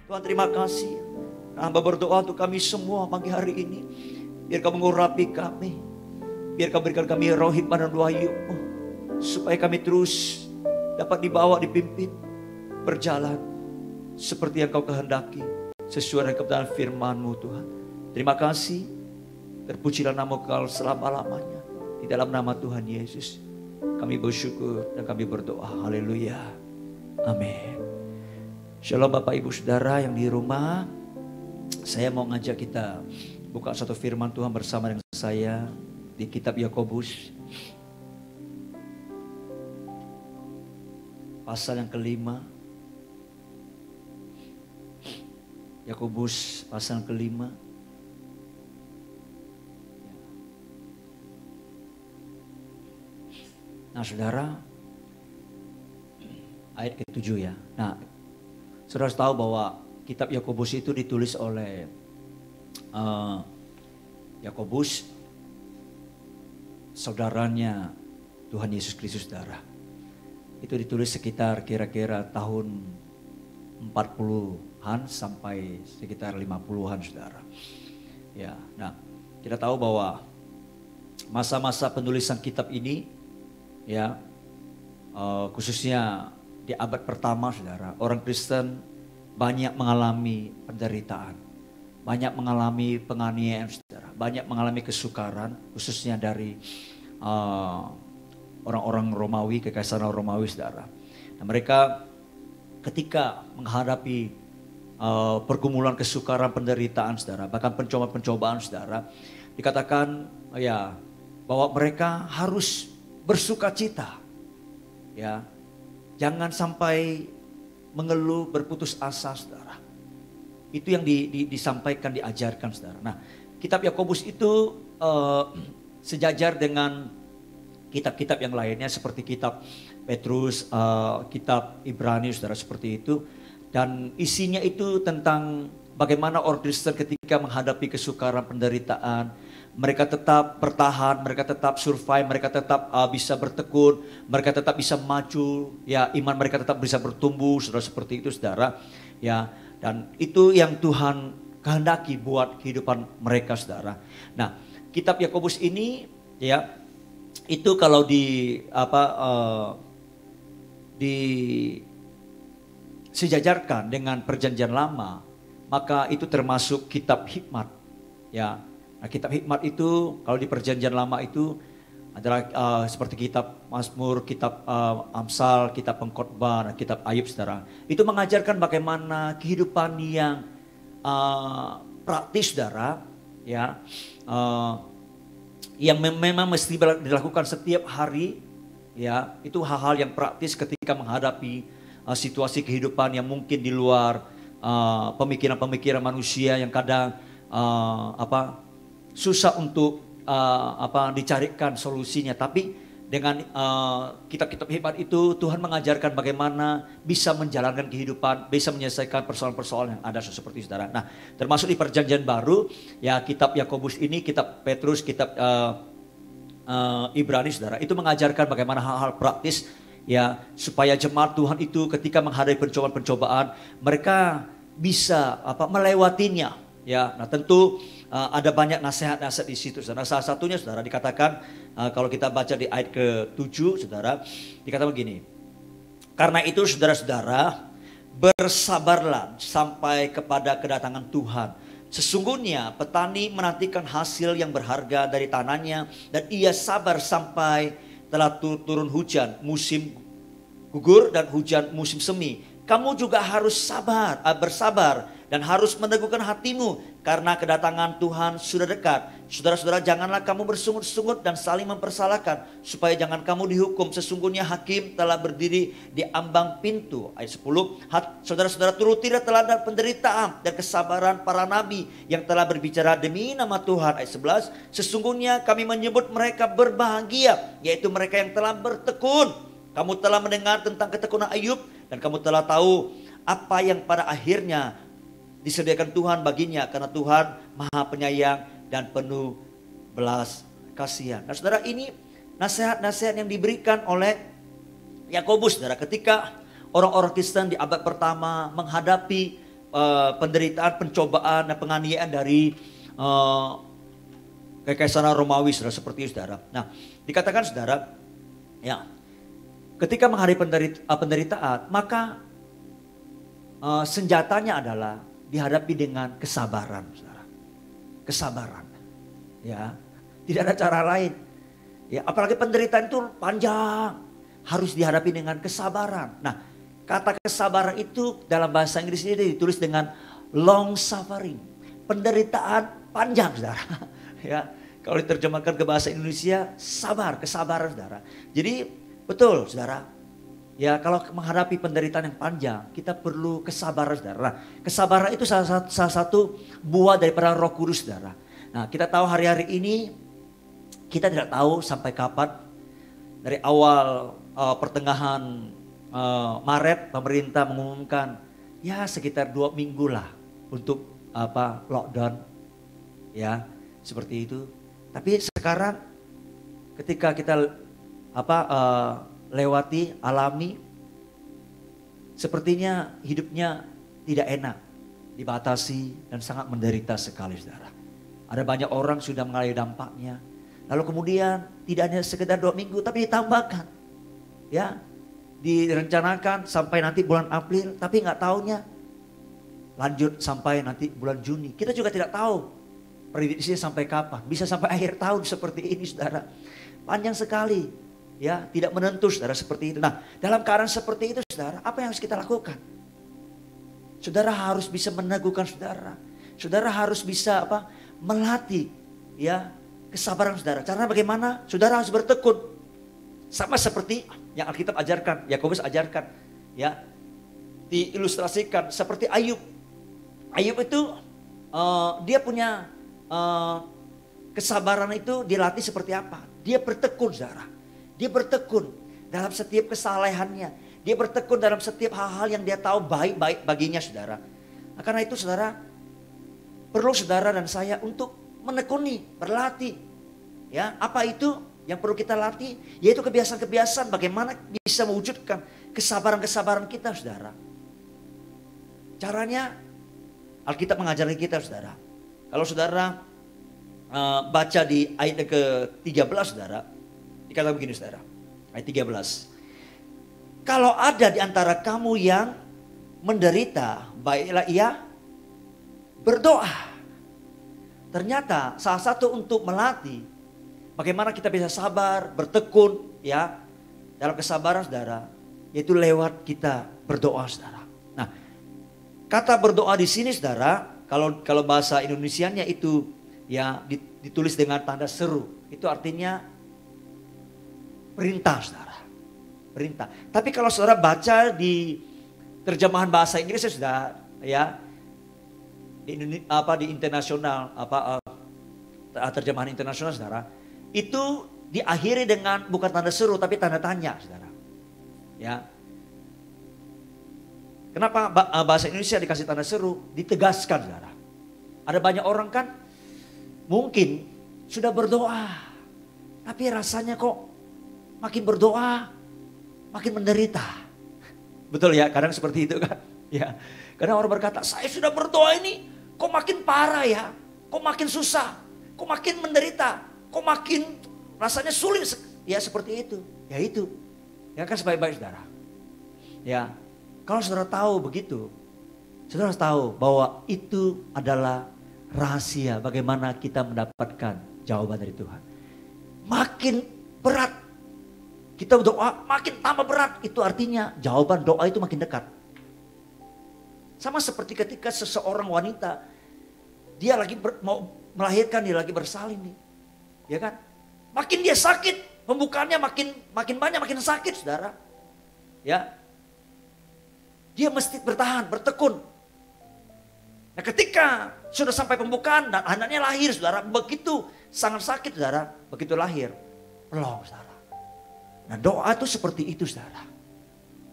Tuhan terima kasih. Hamba berdoa untuk kami semua pagi hari ini. Biar Kau mengurapi kami. Biar Kau berikan kami roh hikmat dan wahyu-Mu. Supaya kami terus dapat dibawa, dipimpin, berjalan seperti yang Kau kehendaki. Sesuai dengan kebenaran firman-Mu Tuhan. Terima kasih. Terpujilah nama Kau selama-lamanya. Di dalam nama Tuhan Yesus kami bersyukur dan kami berdoa. Haleluya. Amin. Shalom Bapak Ibu Saudara yang di rumah. Saya mau ngajak kita buka satu firman Tuhan bersama dengan saya di kitab Yakobus pasal yang kelima. Yakobus pasal yang kelima. Nah saudara, ayat ke-7 ya. Nah, saudara tahu bahwa kitab Yakobus itu ditulis oleh Yakobus, saudaranya Tuhan Yesus Kristus saudara. Itu ditulis sekitar kira-kira tahun 40-an sampai sekitar 50-an saudara. Ya, nah kita tahu bahwa masa-masa penulisan kitab ini ya khususnya di abad pertama saudara, orang Kristen banyak mengalami penderitaan, banyak mengalami penganiayaan saudara, banyak mengalami kesukaran khususnya dari orang-orang Romawi, kekaisaran Romawi saudara. Nah, mereka ketika menghadapi pergumulan kesukaran, penderitaan saudara, bahkan pencobaan-pencobaan saudara, dikatakan ya bahwa mereka harus bersukacita. Ya, jangan sampai mengeluh, berputus asa saudara. Itu yang disampaikan, diajarkan saudara. Nah, kitab Yakobus itu sejajar dengan kitab-kitab yang lainnya seperti kitab Petrus, kitab Ibrani saudara, seperti itu. Dan isinya itu tentang bagaimana orang Kristen ketika menghadapi kesukaran, penderitaan, mereka tetap bertahan, mereka tetap survive, mereka tetap bisa bertekun, mereka tetap bisa maju, ya iman mereka tetap bisa bertumbuh, saudara, seperti itu saudara. Ya, dan itu yang Tuhan kehendaki buat kehidupan mereka saudara. Nah, kitab Yakobus ini ya itu kalau disejajarkan dengan perjanjian lama, maka itu termasuk kitab hikmat. Ya. Nah, kitab hikmat itu kalau di perjanjian lama itu adalah seperti kitab Mazmur, kitab Amsal, kitab Pengkhotbah, kitab Ayub saudara. Itu mengajarkan bagaimana kehidupan yang praktis saudara, ya, yang memang mesti dilakukan setiap hari, ya. Itu hal-hal yang praktis ketika menghadapi situasi kehidupan yang mungkin di luar pemikiran-pemikiran manusia yang kadang susah untuk dicarikan solusinya. Tapi dengan kitab-kitab hikmat itu Tuhan mengajarkan bagaimana bisa menjalankan kehidupan, bisa menyelesaikan persoalan-persoalan yang ada seperti saudara. Nah, termasuk di perjanjian baru ya kitab Yakobus ini, kitab Petrus, kitab Ibrani saudara, itu mengajarkan bagaimana hal-hal praktis ya supaya jemaat Tuhan itu ketika menghadapi pencobaan-pencobaan mereka bisa melewatinya ya. Nah, tentu ada banyak nasihat-nasihat di situ saudara. Salah satunya saudara dikatakan kalau kita baca di ayat ke-7 saudara, dikatakan begini. Karena itu saudara-saudara, bersabarlah sampai kepada kedatangan Tuhan. Sesungguhnya petani menantikan hasil yang berharga dari tanahnya, dan ia sabar sampai telah turun hujan musim gugur dan hujan musim semi. Kamu juga harus bersabar dan harus meneguhkan hatimu karena kedatangan Tuhan sudah dekat. Saudara-saudara, janganlah kamu bersungut-sungut dan saling mempersalahkan supaya jangan kamu dihukum. Sesungguhnya hakim telah berdiri di ambang pintu. Ayat 10. Saudara-saudara, turutilah teladan penderitaan dan kesabaran para nabi yang telah berbicara demi nama Tuhan. Ayat 11. Sesungguhnya kami menyebut mereka berbahagia, yaitu mereka yang telah bertekun. Kamu telah mendengar tentang ketekunan Ayub dan kamu telah tahu apa yang pada akhirnya disediakan Tuhan baginya, karena Tuhan Maha Penyayang dan penuh belas kasihan. Nah saudara, ini nasihat-nasihat yang diberikan oleh Yakobus saudara ketika orang-orang Kristen di abad pertama menghadapi penderitaan, pencobaan, dan penganiayaan dari Kekaisaran Romawi, saudara, seperti itu, saudara. Nah, dikatakan, saudara, ya, ketika menghadapi penderitaan, maka senjatanya adalah dihadapi dengan kesabaran, saudara. Kesabaran, ya, tidak ada cara lain. Ya, apalagi penderitaan itu panjang, harus dihadapi dengan kesabaran. Nah, kata kesabaran itu dalam bahasa Inggris ini ditulis dengan long suffering, penderitaan panjang, saudara. Ya, kalau diterjemahkan ke bahasa Indonesia, sabar, kesabaran, saudara. Jadi betul, saudara. Ya, kalau menghadapi penderitaan yang panjang, kita perlu kesabaran, saudara. Nah, kesabaran itu salah satu buah daripada Roh Kudus, saudara. Nah, kita tahu hari-hari ini kita tidak tahu sampai kapan. Dari awal pertengahan Maret, pemerintah mengumumkan ya sekitar 2 minggu lah untuk lockdown, ya seperti itu. Tapi sekarang ketika kita lewati, alami, sepertinya hidupnya tidak enak, dibatasi dan sangat menderita sekali, saudara. Ada banyak orang sudah mengalami dampaknya. Lalu kemudian tidak hanya sekedar 2 minggu, tapi ditambahkan, ya, direncanakan sampai nanti bulan April, tapi nggak tahunya lanjut sampai nanti bulan Juni. Kita juga tidak tahu prediksinya sampai kapan, bisa sampai akhir tahun seperti ini, saudara. Panjang sekali, ya, tidak menentu, saudara, seperti itu. Nah, dalam keadaan seperti itu, saudara, apa yang harus kita lakukan? Saudara harus bisa meneguhkan, saudara. Saudara harus bisa melatih, ya, kesabaran, saudara. Caranya bagaimana? Saudara harus bertekun. Sama seperti yang Alkitab ajarkan, Yakobus ajarkan, ya, diilustrasikan seperti Ayub. Ayub itu dia punya kesabaran itu dilatih seperti apa? Dia bertekun, saudara. Dia bertekun dalam setiap kesalehannya. Dia bertekun dalam setiap hal-hal yang dia tahu baik-baik baginya, saudara. Nah, karena itu, saudara, perlu saudara dan saya untuk menekuni, berlatih. Ya, apa itu yang perlu kita latih? Yaitu kebiasaan-kebiasaan bagaimana bisa mewujudkan kesabaran-kesabaran kita, saudara. Caranya Alkitab mengajarkan kita, saudara. Kalau saudara baca di ayat ke-13, saudara, dikatakan begini, saudara. Ayat 13. Kalau ada di antara kamu yang menderita, baiklah ia berdoa. Ternyata salah satu untuk melatih bagaimana kita bisa sabar, bertekun, ya, dalam kesabaran, saudara, yaitu lewat kita berdoa, saudara. Nah, kata berdoa di sini, saudara, kalau bahasa Indonesianya itu, ya, ditulis dengan tanda seru. Itu artinya perintah, saudara. Perintah. Tapi kalau saudara baca di terjemahan bahasa Inggris, sudah, ya, di internasional, terjemahan internasional, saudara, itu diakhiri dengan bukan tanda seru tapi tanda tanya, saudara. Ya. Kenapa bahasa Indonesia dikasih tanda seru? Ditegaskan, saudara. Ada banyak orang kan mungkin sudah berdoa, tapi rasanya kok makin berdoa makin menderita. Betul ya, kadang seperti itu kan. Ya. Kadang orang berkata, saya sudah berdoa ini kok makin parah ya, kok makin susah, kok makin menderita, kok makin rasanya sulit, ya seperti itu. Ya itu, ya kan sebaik-baik, saudara. Ya, kalau saudara tahu begitu, saudara harus tahu bahwa itu adalah rahasia bagaimana kita mendapatkan jawaban dari Tuhan. Makin berat kita berdoa, makin tambah berat. Itu artinya jawaban doa itu makin dekat. Sama seperti ketika seseorang wanita, dia lagi mau melahirkan, dia lagi bersalin nih, ya kan? Makin dia sakit, pembukaannya makin banyak, makin sakit, saudara. Ya, dia mesti bertahan, bertekun. Nah, ketika sudah sampai pembukaan dan anaknya lahir, saudara, begitu sangat sakit, saudara, begitu lahir, pelong, saudara. Nah, doa itu seperti itu, saudara.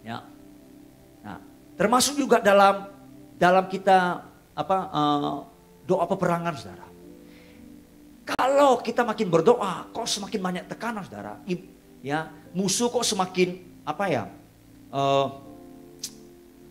Ya. Nah, termasuk juga dalam kita doa peperangan, saudara. Kalau kita makin berdoa, kok semakin banyak tekanan, saudara. Ya, musuh kok semakin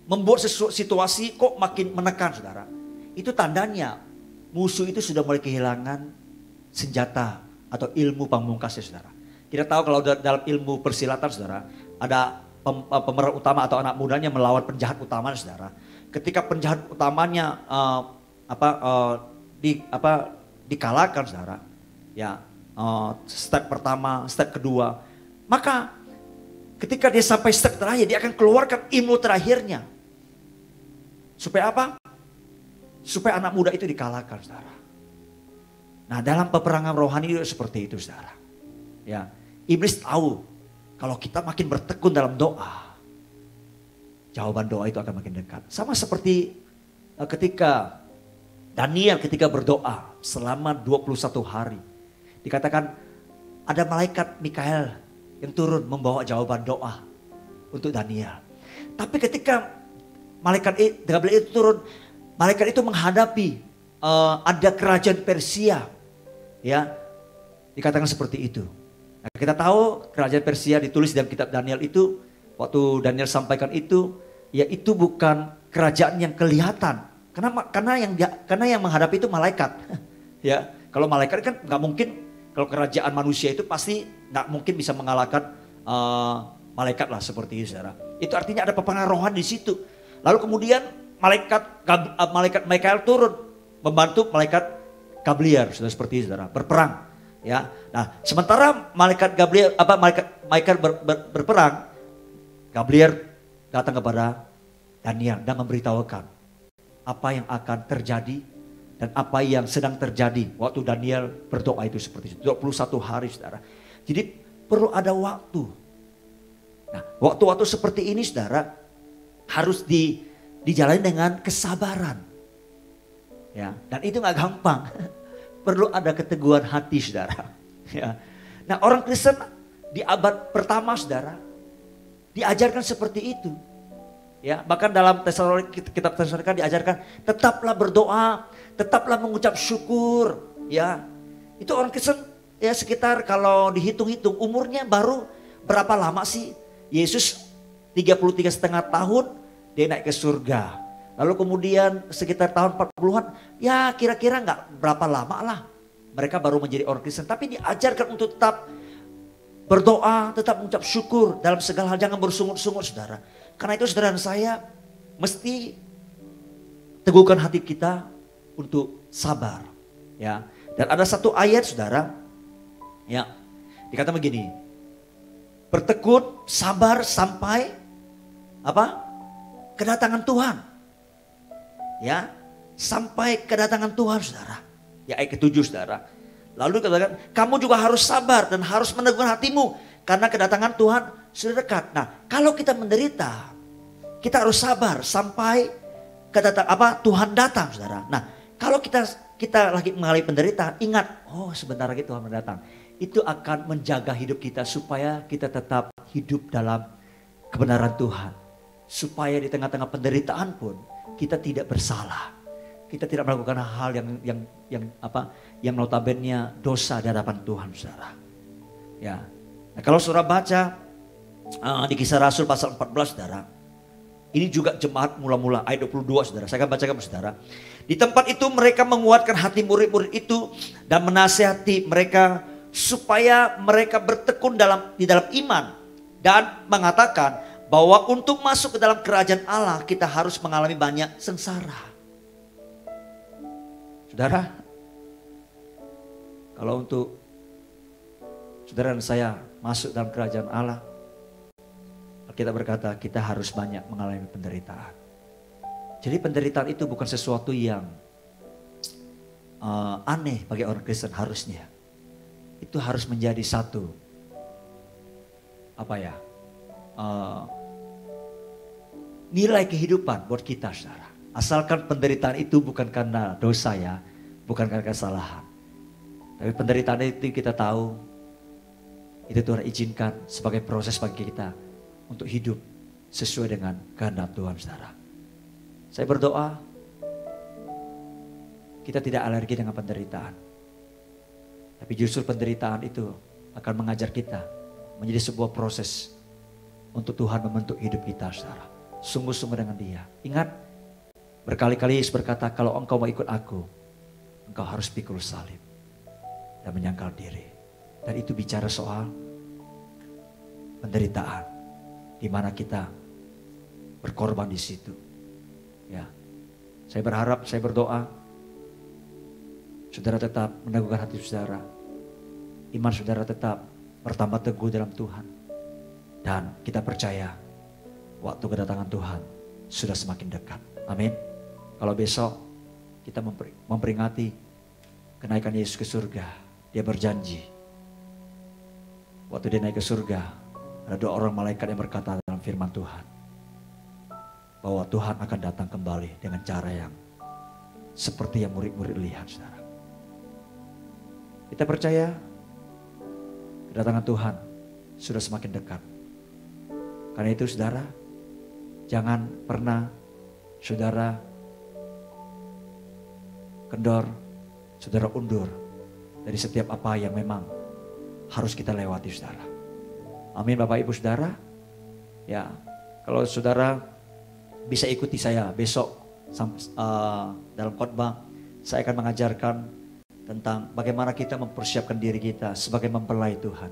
membuat situasi kok makin menekan saudara. Itu tandanya musuh itu sudah mulai kehilangan senjata atau ilmu pamungkasnya saudara. Kita tahu kalau dalam ilmu persilatan saudara, ada pemeran utama atau anak mudanya melawan penjahat utamanya saudara. Ketika penjahat utamanya dikalahkan saudara, ya step pertama, step kedua, maka ketika dia sampai step terakhir, dia akan keluarkan ilmu terakhirnya. Supaya apa? Supaya anak muda itu dikalahkan saudara. Nah dalam peperangan rohani itu seperti itu saudara. Ya, iblis tahu kalau kita makin bertekun dalam doa, jawaban doa itu akan makin dekat. Sama seperti ketika Daniel ketika berdoa selama 21 hari. Dikatakan ada malaikat Mikael yang turun membawa jawaban doa untuk Daniel. Tapi ketika malaikat Gabriel itu turun, malaikat itu menghadapi ada kerajaan Persia. Ya, dikatakan seperti itu. Nah, kita tahu kerajaan Persia ditulis dalam kitab Daniel itu, waktu Daniel sampaikan itu, ya itu bukan kerajaan yang kelihatan. Karena yang menghadapi itu malaikat. Ya, kalau malaikat kan nggak mungkin, kalau kerajaan manusia itu pasti nggak mungkin bisa mengalahkan malaikat lah seperti itu saudara. Itu artinya ada peperangan rohani di situ. Lalu kemudian malaikat Mikael turun membantu malaikat Gabriel, sudah seperti itu saudara, berperang. Ya, nah sementara malaikat Mikael berperang, Gabriel datang kepada Daniel dan memberitahukan apa yang akan terjadi dan apa yang sedang terjadi waktu Daniel berdoa itu seperti itu. 21 hari saudara. Jadi perlu ada waktu. Nah waktu-waktu seperti ini saudara harus dijalani dengan kesabaran. Ya, dan itu gak gampang. Perlu ada keteguhan hati saudara. Ya. Nah orang Kristen di abad pertama saudara diajarkan seperti itu. Ya, bahkan dalam kitab Tesalonika diajarkan tetaplah berdoa, tetaplah mengucap syukur. Ya, itu orang Kristen ya sekitar kalau dihitung-hitung umurnya baru berapa lama sih? Yesus 33,5 tahun dia naik ke surga. Lalu kemudian sekitar tahun 40-an ya kira-kira nggak berapa lama lah mereka baru menjadi orang Kristen. Tapi diajarkan untuk tetap berdoa, tetap mengucap syukur dalam segala hal, jangan bersungut-sungut saudara. Karena itu saudara dan saya mesti teguhkan hati kita untuk sabar. Ya. Dan ada satu ayat saudara, ya dikatakan begini, bertekun, sabar sampai apa? Kedatangan Tuhan. Ya, sampai kedatangan Tuhan saudara. Ya ayat ke-7 saudara. Lalu katakan, kamu juga harus sabar dan harus meneguhkan hatimu karena kedatangan Tuhan sudah dekat. Nah, kalau kita menderita, kita harus sabar sampai Tuhan datang, saudara. Nah, kalau kita lagi mengalami penderitaan, ingat, oh sebentar lagi Tuhan datang. Itu akan menjaga hidup kita supaya kita tetap hidup dalam kebenaran Tuhan. Supaya di tengah-tengah penderitaan pun kita tidak bersalah. Kita tidak melakukan hal yang notabene dosa di hadapan Tuhan, saudara. Ya. Nah, kalau saudara baca di Kisah Rasul pasal 14, saudara. Ini juga jemaat mula-mula ayat 22, saudara. Saya akan bacakan saudara. Di tempat itu mereka menguatkan hati murid-murid itu dan menasihati mereka supaya mereka bertekun di dalam iman dan mengatakan bahwa untuk masuk ke dalam kerajaan Allah kita harus mengalami banyak sengsara. Saudara, kalau untuk saudara dan saya masuk dalam kerajaan Allah, kita berkata kita harus banyak mengalami penderitaan. Jadi penderitaan itu bukan sesuatu yang aneh bagi orang Kristen harusnya. Itu harus menjadi satu nilai kehidupan buat kita, saudara. Asalkan penderitaan itu bukan karena dosa ya, bukan karena kesalahan. Tapi penderitaan itu kita tahu, itu Tuhan izinkan sebagai proses bagi kita untuk hidup sesuai dengan kehendak Tuhan, saudara. Saya berdoa, kita tidak alergi dengan penderitaan. Tapi justru penderitaan itu akan mengajar kita menjadi sebuah proses untuk Tuhan membentuk hidup kita, saudara. sungguh-sungguh dengan dia. Ingat, berkali-kali Yesus berkata, kalau engkau mau ikut aku, engkau harus pikul salib dan menyangkal diri. Dan itu bicara soal penderitaan, di mana kita berkorban di situ. Ya, saya berharap, saya berdoa, saudara tetap meneguhkan hati saudara, iman saudara tetap bertambah teguh dalam Tuhan, dan kita percaya waktu kedatangan Tuhan sudah semakin dekat. Amin. Kalau besok kita memperingati kenaikan Yesus ke surga, dia berjanji waktu dia naik ke surga, ada 2 orang malaikat yang berkata dalam firman Tuhan, bahwa Tuhan akan datang kembali dengan cara yang seperti yang murid-murid lihat, saudara. Kita percaya kedatangan Tuhan sudah semakin dekat. Karena itu saudara, jangan pernah saudara kendor, saudara undur dari setiap apa yang memang harus kita lewati, saudara. Amin, Bapak Ibu Saudara. Ya, kalau saudara bisa ikuti saya besok dalam khotbah, saya akan mengajarkan tentang bagaimana kita mempersiapkan diri kita sebagai mempelai Tuhan.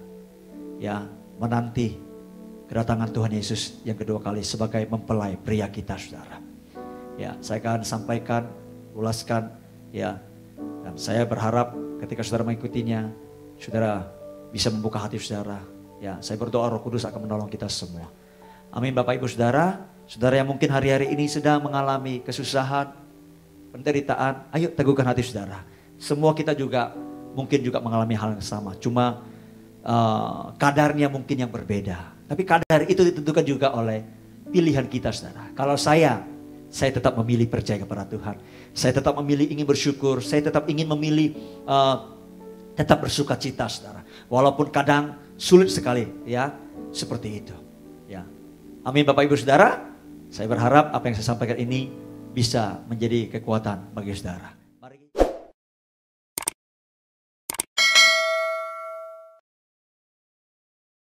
Ya, menanti kedatangan Tuhan Yesus yang kedua kali sebagai mempelai pria kita, saudara. Ya, saya akan sampaikan, ulaskan, ya. Dan saya berharap ketika saudara mengikutinya, saudara bisa membuka hati saudara. Ya, saya berdoa Roh Kudus akan menolong kita semua. Amin, Bapak Ibu Saudara. Saudara yang mungkin hari-hari ini sedang mengalami kesusahan, penderitaan, ayo teguhkan hati saudara. Semua kita juga mungkin juga mengalami hal yang sama. Cuma kadarnya mungkin yang berbeda. Tapi kadar itu ditentukan juga oleh pilihan kita, saudara. Kalau saya tetap memilih percaya kepada Tuhan. Saya tetap memilih ingin bersyukur. Saya tetap ingin memilih tetap bersuka cita, saudara. Walaupun kadang sulit sekali, ya, seperti itu. Ya. Amin, Bapak Ibu Saudara. Saya berharap apa yang saya sampaikan ini bisa menjadi kekuatan bagi saudara.